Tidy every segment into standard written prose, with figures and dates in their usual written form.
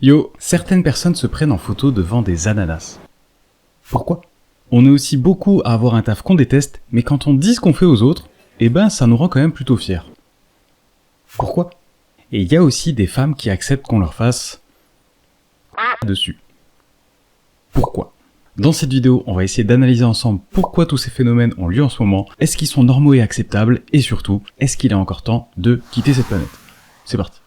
Yo, certaines personnes se prennent en photo devant des ananas. Pourquoi ? On est aussi beaucoup à avoir un taf qu'on déteste, mais quand on dit ce qu'on fait aux autres, ça nous rend quand même plutôt fiers. Pourquoi ? Et il y a aussi des femmes qui acceptent qu'on leur fasse dessus. Pourquoi ? Dans cette vidéo, on va essayer d'analyser ensemble pourquoi tous ces phénomènes ont lieu en ce moment, est-ce qu'ils sont normaux et acceptables, et surtout, est-ce qu'il est encore temps de quitter cette planète ? C'est parti.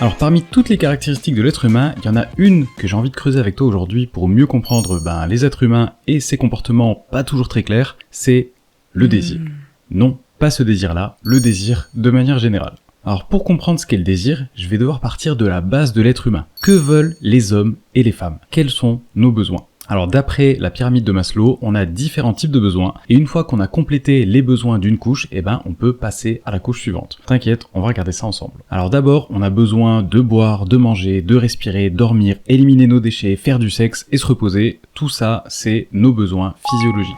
Alors parmi toutes les caractéristiques de l'être humain, il y en a une que j'ai envie de creuser avec toi aujourd'hui pour mieux comprendre les êtres humains et ces comportements pas toujours très clairs, c'est le désir. Non, pas ce désir-là, le désir de manière générale. Alors pour comprendre ce qu'est le désir, je vais devoir partir de la base de l'être humain. Que veulent les hommes et les femmes ? Quels sont nos besoins ? Alors d'après la pyramide de Maslow, on a différents types de besoins, et une fois qu'on a complété les besoins d'une couche, on peut passer à la couche suivante. T'inquiète, on va regarder ça ensemble. Alors d'abord, on a besoin de boire, de manger, de respirer, dormir, éliminer nos déchets, faire du sexe et se reposer. Tout ça, c'est nos besoins physiologiques.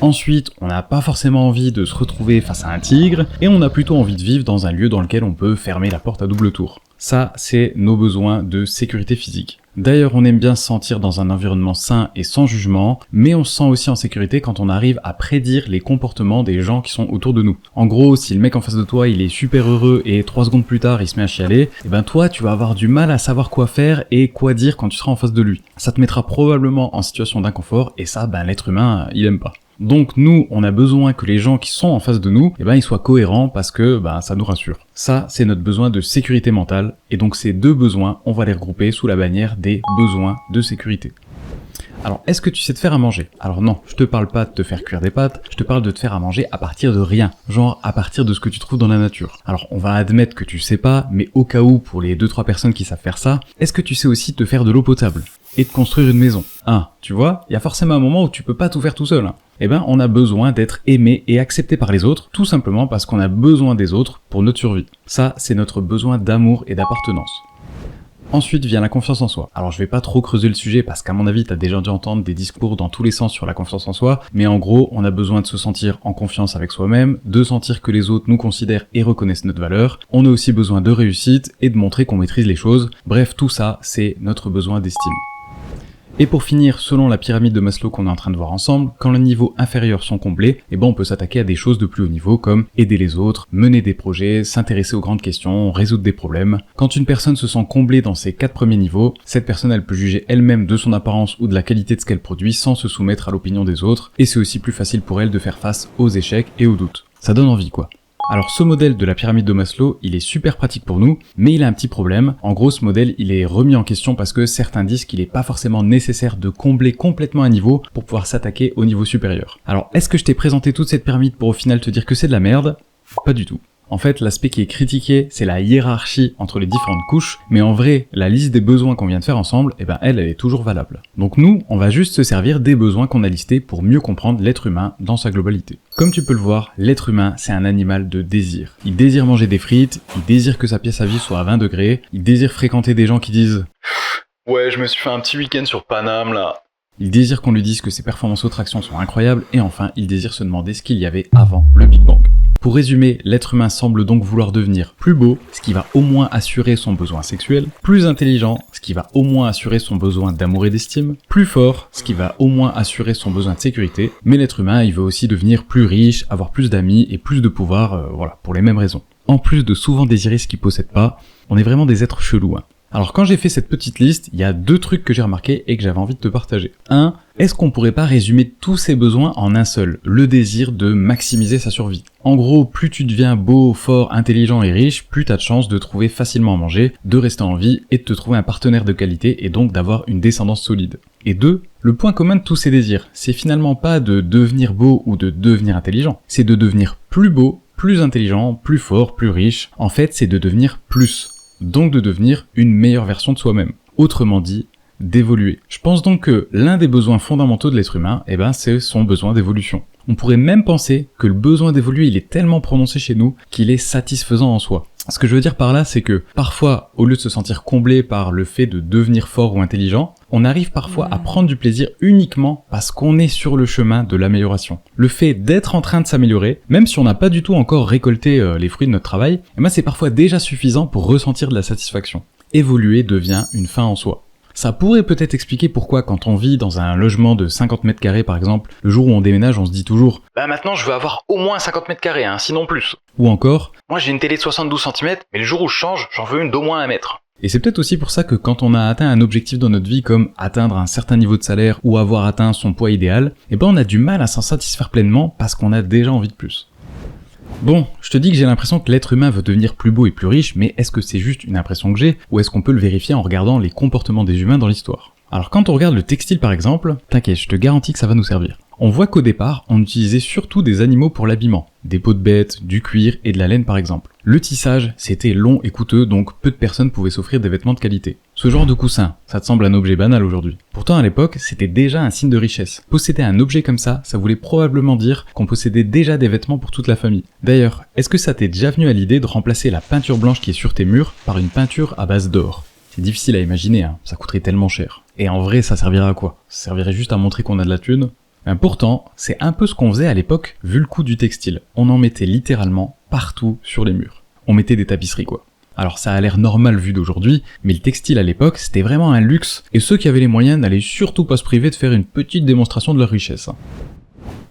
Ensuite, on n'a pas forcément envie de se retrouver face à un tigre, et on a plutôt envie de vivre dans un lieu dans lequel on peut fermer la porte à double tour. Ça, c'est nos besoins de sécurité physique. D'ailleurs, on aime bien se sentir dans un environnement sain et sans jugement, mais on se sent aussi en sécurité quand on arrive à prédire les comportements des gens qui sont autour de nous. En gros, si le mec en face de toi, il est super heureux et 3 secondes plus tard, il se met à chialer, toi, tu vas avoir du mal à savoir quoi faire et quoi dire quand tu seras en face de lui. Ça te mettra probablement en situation d'inconfort, et ça, l'être humain, il aime pas. Donc nous, on a besoin que les gens qui sont en face de nous, ils soient cohérents parce que ça nous rassure. Ça, c'est notre besoin de sécurité mentale, et donc ces deux besoins, on va les regrouper sous la bannière des besoins de sécurité. Alors, est-ce que tu sais te faire à manger ? Alors non, je te parle pas de te faire cuire des pâtes, je te parle de te faire à manger à partir de rien, genre à partir de ce que tu trouves dans la nature. Alors, on va admettre que tu sais pas, mais au cas où, pour les 2-3 personnes qui savent faire ça, est-ce que tu sais aussi te faire de l'eau potable ? Et de construire une maison. Tu vois, il y a forcément un moment où tu peux pas tout faire tout seul. On a besoin d'être aimé et accepté par les autres, tout simplement parce qu'on a besoin des autres pour notre survie. Ça, c'est notre besoin d'amour et d'appartenance. Ensuite vient la confiance en soi. Alors je vais pas trop creuser le sujet parce qu'à mon avis t'as déjà dû entendre des discours dans tous les sens sur la confiance en soi, mais en gros on a besoin de se sentir en confiance avec soi-même, de sentir que les autres nous considèrent et reconnaissent notre valeur, on a aussi besoin de réussite et de montrer qu'on maîtrise les choses, bref tout ça c'est notre besoin d'estime. Et pour finir, selon la pyramide de Maslow qu'on est en train de voir ensemble, quand les niveaux inférieurs sont comblés, on peut s'attaquer à des choses de plus haut niveau comme aider les autres, mener des projets, s'intéresser aux grandes questions, résoudre des problèmes. Quand une personne se sent comblée dans ces 4 premiers niveaux, cette personne elle peut juger elle-même de son apparence ou de la qualité de ce qu'elle produit sans se soumettre à l'opinion des autres, et c'est aussi plus facile pour elle de faire face aux échecs et aux doutes. Ça donne envie quoi. Alors ce modèle de la pyramide de Maslow, il est super pratique pour nous, mais il a un petit problème. En gros, ce modèle, il est remis en question parce que certains disent qu'il est pas forcément nécessaire de combler complètement un niveau pour pouvoir s'attaquer au niveau supérieur. Alors, est-ce que je t'ai présenté toute cette pyramide pour au final te dire que c'est de la merde ? Pas du tout. En fait, l'aspect qui est critiqué, c'est la hiérarchie entre les différentes couches, mais en vrai, la liste des besoins qu'on vient de faire ensemble, elle est toujours valable. Donc nous, on va juste se servir des besoins qu'on a listés pour mieux comprendre l'être humain dans sa globalité. Comme tu peux le voir, l'être humain, c'est un animal de désir. Il désire manger des frites, il désire que sa pièce à vivre soit à 20 degrés, il désire fréquenter des gens qui disent « Ouais, je me suis fait un petit week-end sur Paname, là ». Il désire qu'on lui dise que ses performances aux tractions sont incroyables, et enfin, il désire se demander ce qu'il y avait avant le Big Bang. Pour résumer, l'être humain semble donc vouloir devenir plus beau, ce qui va au moins assurer son besoin sexuel, plus intelligent, ce qui va au moins assurer son besoin d'amour et d'estime, plus fort, ce qui va au moins assurer son besoin de sécurité, mais l'être humain, il veut aussi devenir plus riche, avoir plus d'amis et plus de pouvoir, pour les mêmes raisons. En plus de souvent désirer ce qu'il possède pas, on est vraiment des êtres chelous. Alors quand j'ai fait cette petite liste, il y a 2 trucs que j'ai remarqués et que j'avais envie de te partager. 1. Est-ce qu'on pourrait pas résumer tous ces besoins en un seul, le désir de maximiser sa survie ? En gros, plus tu deviens beau, fort, intelligent et riche, plus t'as de chances de trouver facilement à manger, de rester en vie et de te trouver un partenaire de qualité et donc d'avoir une descendance solide. Et 2, le point commun de tous ces désirs, c'est finalement pas de devenir beau ou de devenir intelligent, c'est de devenir plus beau, plus intelligent, plus fort, plus riche. En fait, c'est de devenir plus. Donc de devenir une meilleure version de soi-même. Autrement dit, d'évoluer. Je pense donc que l'un des besoins fondamentaux de l'être humain, c'est son besoin d'évolution. On pourrait même penser que le besoin d'évoluer il est tellement prononcé chez nous qu'il est satisfaisant en soi. Ce que je veux dire par là, c'est que parfois, au lieu de se sentir comblé par le fait de devenir fort ou intelligent, on arrive parfois à prendre du plaisir uniquement parce qu'on est sur le chemin de l'amélioration. Le fait d'être en train de s'améliorer, même si on n'a pas du tout encore récolté les fruits de notre travail, c'est parfois déjà suffisant pour ressentir de la satisfaction. Évoluer devient une fin en soi. Ça pourrait peut-être expliquer pourquoi quand on vit dans un logement de 50 mètres carrés par exemple, le jour où on déménage on se dit toujours « Bah maintenant je veux avoir au moins 50 mètres carrés, sinon plus ». Ou encore « Moi j'ai une télé de 72 cm, mais le jour où je change, j'en veux une d'au moins 1 mètre ». Et c'est peut-être aussi pour ça que quand on a atteint un objectif dans notre vie comme atteindre un certain niveau de salaire ou avoir atteint son poids idéal, on a du mal à s'en satisfaire pleinement parce qu'on a déjà envie de plus. Bon, je te dis que j'ai l'impression que l'être humain veut devenir plus beau et plus riche, mais est-ce que c'est juste une impression que j'ai, ou est-ce qu'on peut le vérifier en regardant les comportements des humains dans l'histoire ? Alors quand on regarde le textile par exemple, t'inquiète, je te garantis que ça va nous servir. On voit qu'au départ, on utilisait surtout des animaux pour l'habillement, des peaux de bêtes, du cuir et de la laine par exemple. Le tissage, c'était long et coûteux, donc peu de personnes pouvaient s'offrir des vêtements de qualité. Ce genre de coussin, ça te semble un objet banal aujourd'hui. Pourtant à l'époque, c'était déjà un signe de richesse. Posséder un objet comme ça voulait probablement dire qu'on possédait déjà des vêtements pour toute la famille. D'ailleurs, est-ce que ça t'est déjà venu à l'idée de remplacer la peinture blanche qui est sur tes murs par une peinture à base d'or ? C'est difficile à imaginer, ça coûterait tellement cher. Et en vrai, ça servirait à quoi ? Ça servirait juste à montrer qu'on a de la thune ? Pourtant, c'est un peu ce qu'on faisait à l'époque, vu le coût du textile. On en mettait littéralement partout sur les murs. On mettait des tapisseries quoi. Alors ça a l'air normal vu d'aujourd'hui, mais le textile à l'époque, c'était vraiment un luxe, et ceux qui avaient les moyens n'allaient surtout pas se priver de faire une petite démonstration de leur richesse.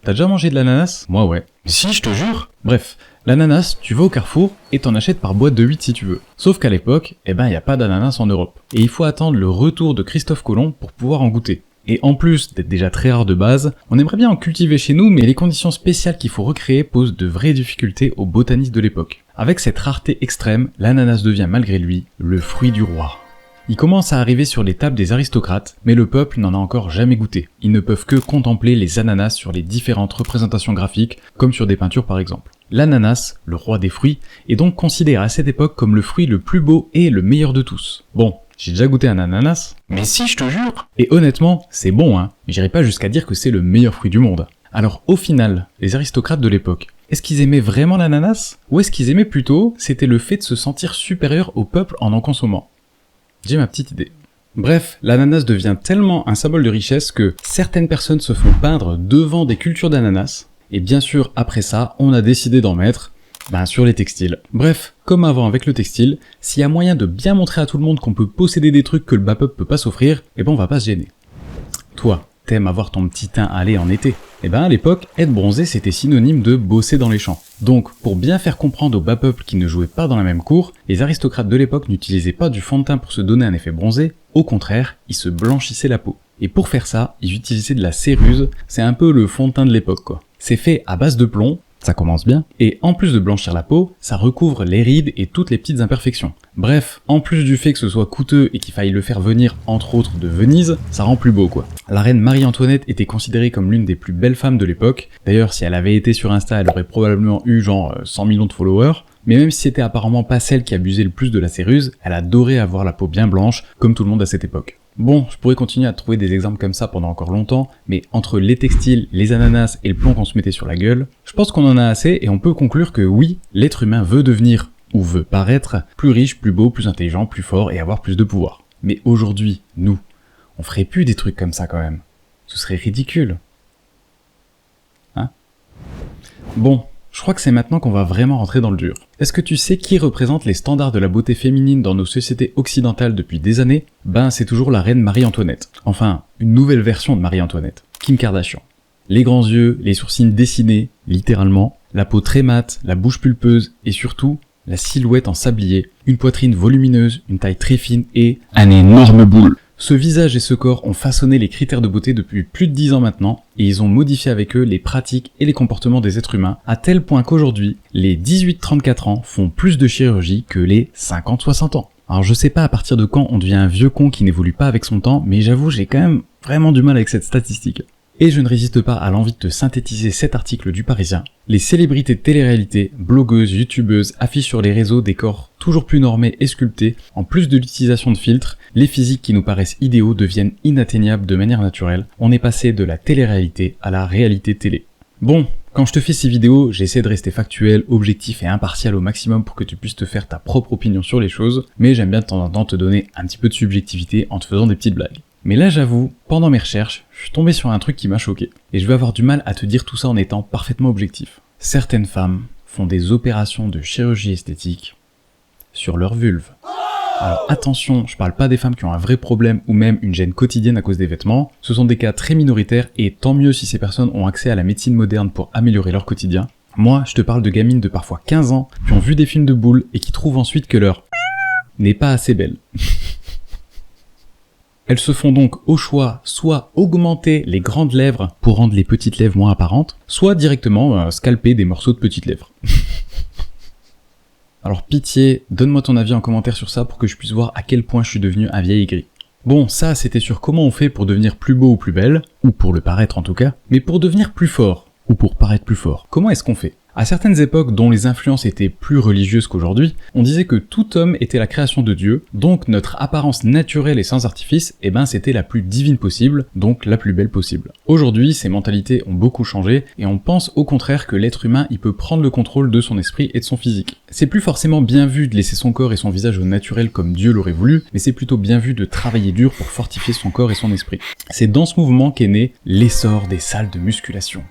T'as déjà mangé de l'ananas ? Moi ouais. Si, je te jure. Bref, l'ananas, tu vas au Carrefour et t'en achètes par boîte de 8 si tu veux. Sauf qu'à l'époque, y a pas d'ananas en Europe. Et il faut attendre le retour de Christophe Colomb pour pouvoir en goûter. Et en plus d'être déjà très rare de base, on aimerait bien en cultiver chez nous, mais les conditions spéciales qu'il faut recréer posent de vraies difficultés aux botanistes de l'époque. Avec cette rareté extrême, l'ananas devient malgré lui le fruit du roi. Il commence à arriver sur les tables des aristocrates, mais le peuple n'en a encore jamais goûté. Ils ne peuvent que contempler les ananas sur les différentes représentations graphiques, comme sur des peintures par exemple. L'ananas, le roi des fruits, est donc considéré à cette époque comme le fruit le plus beau et le meilleur de tous. Bon, j'ai déjà goûté un ananas. Mais si, je te jure. Et honnêtement, c'est bon, mais j'irai pas jusqu'à dire que c'est le meilleur fruit du monde. Alors au final, les aristocrates de l'époque, est-ce qu'ils aimaient vraiment l'ananas ? Ou est-ce qu'ils aimaient plutôt, c'était le fait de se sentir supérieur au peuple en consommant ? J'ai ma petite idée. Bref, l'ananas devient tellement un symbole de richesse que certaines personnes se font peindre devant des cultures d'ananas, et bien sûr, après ça, on a décidé d'en mettre sur les textiles. Bref, comme avant avec le textile, s'il y a moyen de bien montrer à tout le monde qu'on peut posséder des trucs que le bas peuple peut pas s'offrir, on va pas se gêner. Toi, t'aimes avoir ton petit teint allé en été. À l'époque, être bronzé c'était synonyme de bosser dans les champs. Donc, pour bien faire comprendre au bas peuple qui ne jouait pas dans la même cour, les aristocrates de l'époque n'utilisaient pas du fond de teint pour se donner un effet bronzé, au contraire, ils se blanchissaient la peau. Et pour faire ça, ils utilisaient de la céruse, c'est un peu le fond de teint de l'époque quoi. C'est fait à base de plomb, ça commence bien, et en plus de blanchir la peau, ça recouvre les rides et toutes les petites imperfections. Bref, en plus du fait que ce soit coûteux et qu'il faille le faire venir entre autres de Venise, ça rend plus beau quoi. La reine Marie-Antoinette était considérée comme l'une des plus belles femmes de l'époque, d'ailleurs si elle avait été sur Insta elle aurait probablement eu 100 millions de followers, mais même si c'était apparemment pas celle qui abusait le plus de la céruse, elle adorait avoir la peau bien blanche, comme tout le monde à cette époque. Bon, je pourrais continuer à trouver des exemples comme ça pendant encore longtemps, mais entre les textiles, les ananas et le plomb qu'on se mettait sur la gueule, je pense qu'on en a assez et on peut conclure que oui, l'être humain veut devenir, ou veut paraître, plus riche, plus beau, plus intelligent, plus fort et avoir plus de pouvoir. Mais aujourd'hui, nous, on ferait plus des trucs comme ça quand même. Ce serait ridicule. Bon, je crois que c'est maintenant qu'on va vraiment rentrer dans le dur. Est-ce que tu sais qui représente les standards de la beauté féminine dans nos sociétés occidentales depuis des années ? C'est toujours la reine Marie-Antoinette. Enfin, une nouvelle version de Marie-Antoinette. Kim Kardashian. Les grands yeux, les sourcils dessinés, littéralement, la peau très mate, la bouche pulpeuse et surtout, la silhouette en sablier, une poitrine volumineuse, une taille très fine et un énorme boule. Ce visage et ce corps ont façonné les critères de beauté depuis plus de 10 ans maintenant, et ils ont modifié avec eux les pratiques et les comportements des êtres humains, à tel point qu'aujourd'hui, les 18-34 ans font plus de chirurgie que les 50-60 ans. Alors je sais pas à partir de quand on devient un vieux con qui n'évolue pas avec son temps, mais j'avoue j'ai quand même vraiment du mal avec cette statistique. Et je ne résiste pas à l'envie de te synthétiser cet article du Parisien. Les célébrités de télé-réalité, blogueuses, youtubeuses affichent sur les réseaux des corps toujours plus normés et sculptés. En plus de l'utilisation de filtres, les physiques qui nous paraissent idéaux deviennent inatteignables de manière naturelle. On est passé de la télé-réalité à la réalité télé. Bon, quand je te fais ces vidéos, j'essaie de rester factuel, objectif et impartial au maximum pour que tu puisses te faire ta propre opinion sur les choses, mais j'aime bien de temps en temps te donner un petit peu de subjectivité en te faisant des petites blagues. Mais là j'avoue, pendant mes recherches, je suis tombé sur un truc qui m'a choqué, et je vais avoir du mal à te dire tout ça en étant parfaitement objectif. Certaines femmes font des opérations de chirurgie esthétique sur leur vulve. Alors attention, je parle pas des femmes qui ont un vrai problème ou même une gêne quotidienne à cause des vêtements, ce sont des cas très minoritaires et tant mieux si ces personnes ont accès à la médecine moderne pour améliorer leur quotidien. Moi, je te parle de gamines de parfois 15 ans qui ont vu des films de boules et qui trouvent ensuite que leur n'est pas assez belle. Elles se font donc au choix soit augmenter les grandes lèvres pour rendre les petites lèvres moins apparentes, soit directement scalper des morceaux de petites lèvres. Alors pitié, donne-moi ton avis en commentaire sur ça pour que je puisse voir à quel point je suis devenu un vieil aigri. Bon, ça c'était sur comment on fait pour devenir plus beau ou plus belle, ou pour le paraître en tout cas, mais pour devenir plus fort, ou pour paraître plus fort, comment est-ce qu'on fait ? À certaines époques dont les influences étaient plus religieuses qu'aujourd'hui, on disait que tout homme était la création de Dieu, donc notre apparence naturelle et sans artifice, c'était la plus divine possible, donc la plus belle possible. Aujourd'hui, ces mentalités ont beaucoup changé, et on pense au contraire que l'être humain, il peut prendre le contrôle de son esprit et de son physique. C'est plus forcément bien vu de laisser son corps et son visage au naturel comme Dieu l'aurait voulu, mais c'est plutôt bien vu de travailler dur pour fortifier son corps et son esprit. C'est dans ce mouvement qu'est né l'essor des salles de musculation.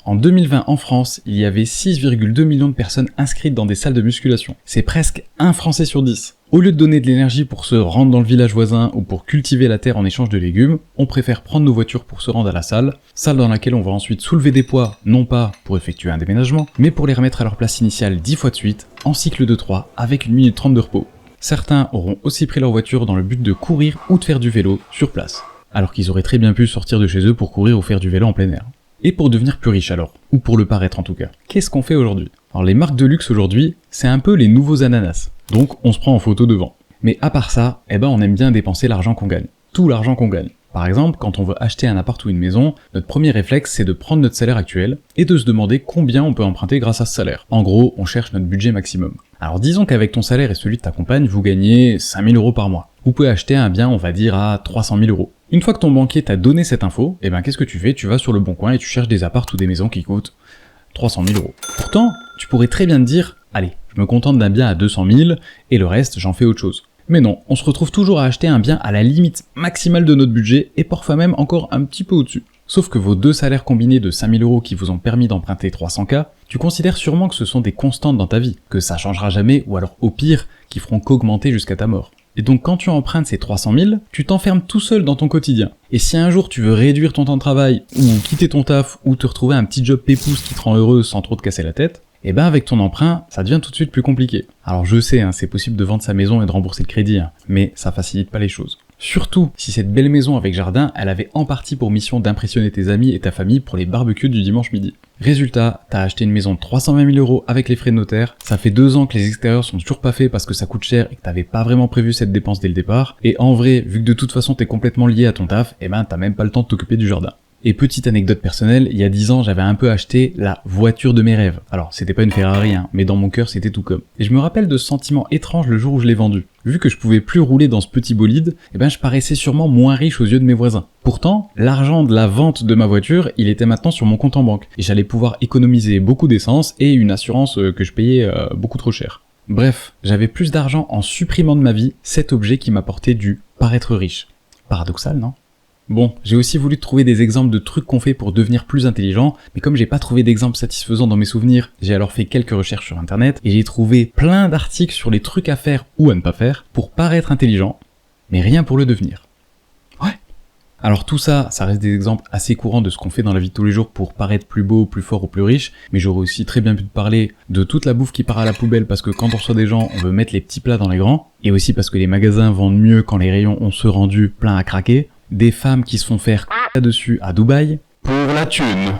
En 2020, en France, il y avait 6,2 millions de personnes inscrites dans des salles de musculation. C'est presque un Français sur 10. Au lieu de donner de l'énergie pour se rendre dans le village voisin ou pour cultiver la terre en échange de légumes, on préfère prendre nos voitures pour se rendre à la salle dans laquelle on va ensuite soulever des poids, non pas pour effectuer un déménagement, mais pour les remettre à leur place initiale 10 fois de suite, en cycle de 3, avec 1 minute 30 de repos. Certains auront aussi pris leur voiture dans le but de courir ou de faire du vélo sur place, alors qu'ils auraient très bien pu sortir de chez eux pour courir ou faire du vélo en plein air. Et pour devenir plus riche alors, ou pour le paraître en tout cas, qu'est-ce qu'on fait aujourd'hui ? Alors les marques de luxe aujourd'hui, c'est un peu les nouveaux ananas, donc on se prend en photo devant. Mais à part ça, on aime bien dépenser l'argent qu'on gagne, tout l'argent qu'on gagne. Par exemple, quand on veut acheter un appart ou une maison, notre premier réflexe c'est de prendre notre salaire actuel et de se demander combien on peut emprunter grâce à ce salaire. En gros, on cherche notre budget maximum. Alors disons qu'avec ton salaire et celui de ta compagne, vous gagnez 5 000 € par mois. Vous pouvez acheter un bien, on va dire, à 300 000 €. Une fois que ton banquier t'a donné cette info, qu'est-ce que tu fais ? Tu vas sur le Bon Coin et tu cherches des apparts ou des maisons qui coûtent 300 000 €. Pourtant, tu pourrais très bien te dire, allez, je me contente d'un bien à 200 000 et le reste, j'en fais autre chose. Mais non, on se retrouve toujours à acheter un bien à la limite maximale de notre budget et parfois même encore un petit peu au-dessus. Sauf que vos deux salaires combinés de 5 000 € qui vous ont permis d'emprunter 300K, tu considères sûrement que ce sont des constantes dans ta vie, que ça changera jamais ou alors au pire, qui feront qu'augmenter jusqu'à ta mort. Et donc quand tu empruntes ces 300 000, tu t'enfermes tout seul dans ton quotidien. Et si un jour tu veux réduire ton temps de travail, ou quitter ton taf, ou te retrouver un petit job pépouze qui te rend heureux sans trop te casser la tête, avec ton emprunt, ça devient tout de suite plus compliqué. Alors je sais, c'est possible de vendre sa maison et de rembourser le crédit, mais ça facilite pas les choses. Surtout si cette belle maison avec jardin, elle avait en partie pour mission d'impressionner tes amis et ta famille pour les barbecues du dimanche midi. Résultat, t'as acheté une maison de 320 000 € avec les frais de notaire, ça fait 2 ans que les extérieurs sont toujours pas faits parce que ça coûte cher et que t'avais pas vraiment prévu cette dépense dès le départ, et en vrai, vu que de toute façon t'es complètement lié à ton taf, t'as même pas le temps de t'occuper du jardin. Et petite anecdote personnelle, il y a 10 ans, j'avais un peu acheté la voiture de mes rêves. Alors, c'était pas une Ferrari, mais dans mon cœur, c'était tout comme. Et je me rappelle de ce sentiment étrange le jour où je l'ai vendu. Vu que je pouvais plus rouler dans ce petit bolide, je paraissais sûrement moins riche aux yeux de mes voisins. Pourtant, l'argent de la vente de ma voiture, il était maintenant sur mon compte en banque. Et j'allais pouvoir économiser beaucoup d'essence et une assurance que je payais beaucoup trop cher. Bref, j'avais plus d'argent en supprimant de ma vie cet objet qui m'apportait du paraître riche. Paradoxal, non ? Bon, j'ai aussi voulu trouver des exemples de trucs qu'on fait pour devenir plus intelligent, mais comme j'ai pas trouvé d'exemples satisfaisants dans mes souvenirs, j'ai alors fait quelques recherches sur internet et j'ai trouvé plein d'articles sur les trucs à faire ou à ne pas faire pour paraître intelligent, mais rien pour le devenir. Ouais. Alors tout ça, ça reste des exemples assez courants de ce qu'on fait dans la vie de tous les jours pour paraître plus beau, plus fort ou plus riche, mais j'aurais aussi très bien pu te parler de toute la bouffe qui part à la poubelle parce que quand on reçoit des gens, on veut mettre les petits plats dans les grands, et aussi parce que les magasins vendent mieux quand les rayons ont se rendu plein à craquer, des femmes qui se font faire là-dessus à Dubaï, pour la thune,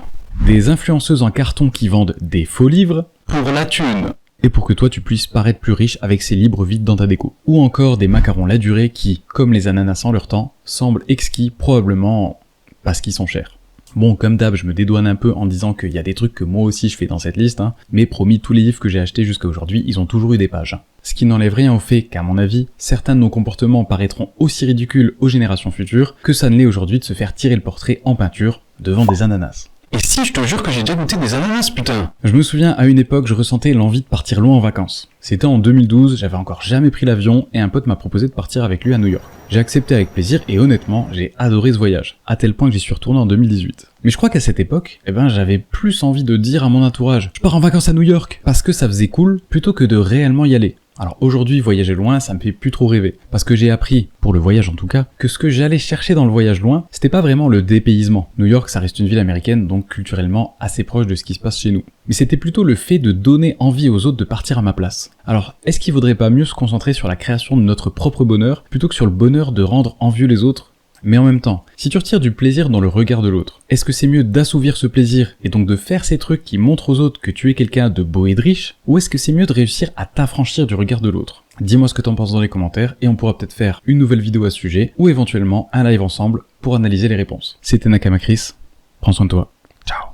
des influenceuses en carton qui vendent des faux livres, pour la thune, et pour que toi tu puisses paraître plus riche avec ces livres vides dans ta déco. Ou encore des macarons la durée qui, comme les ananas en leur temps, semblent exquis probablement parce qu'ils sont chers. Bon, comme d'hab, je me dédouane un peu en disant qu'il y a des trucs que moi aussi je fais dans cette liste, mais promis, tous les livres que j'ai achetés jusqu'à aujourd'hui, ils ont toujours eu des pages. Ce qui n'enlève rien au fait qu'à mon avis, certains de nos comportements paraîtront aussi ridicules aux générations futures que ça ne l'est aujourd'hui de se faire tirer le portrait en peinture devant des ananas. Et si, je te jure que j'ai déjà goûté des ananas, putain. Je me souviens, à une époque, je ressentais l'envie de partir loin en vacances. C'était en 2012, j'avais encore jamais pris l'avion et un pote m'a proposé de partir avec lui à New York. J'ai accepté avec plaisir et honnêtement, j'ai adoré ce voyage, à tel point que j'y suis retourné en 2018. Mais je crois qu'à cette époque, j'avais plus envie de dire à mon entourage « Je pars en vacances à New York !» parce que ça faisait cool, plutôt que de réellement y aller. Alors aujourd'hui, voyager loin, ça me fait plus trop rêver. Parce que j'ai appris, pour le voyage en tout cas, que ce que j'allais chercher dans le voyage loin, c'était pas vraiment le dépaysement. New York, ça reste une ville américaine, donc culturellement assez proche de ce qui se passe chez nous. Mais c'était plutôt le fait de donner envie aux autres de partir à ma place. Alors, est-ce qu'il vaudrait pas mieux se concentrer sur la création de notre propre bonheur, plutôt que sur le bonheur de rendre envieux les autres ? Mais en même temps, si tu retires du plaisir dans le regard de l'autre, est-ce que c'est mieux d'assouvir ce plaisir et donc de faire ces trucs qui montrent aux autres que tu es quelqu'un de beau et de riche, ou est-ce que c'est mieux de réussir à t'affranchir du regard de l'autre ? Dis-moi ce que t'en penses dans les commentaires et on pourra peut-être faire une nouvelle vidéo à ce sujet ou éventuellement un live ensemble pour analyser les réponses. C'était Nakama Chris, prends soin de toi, ciao.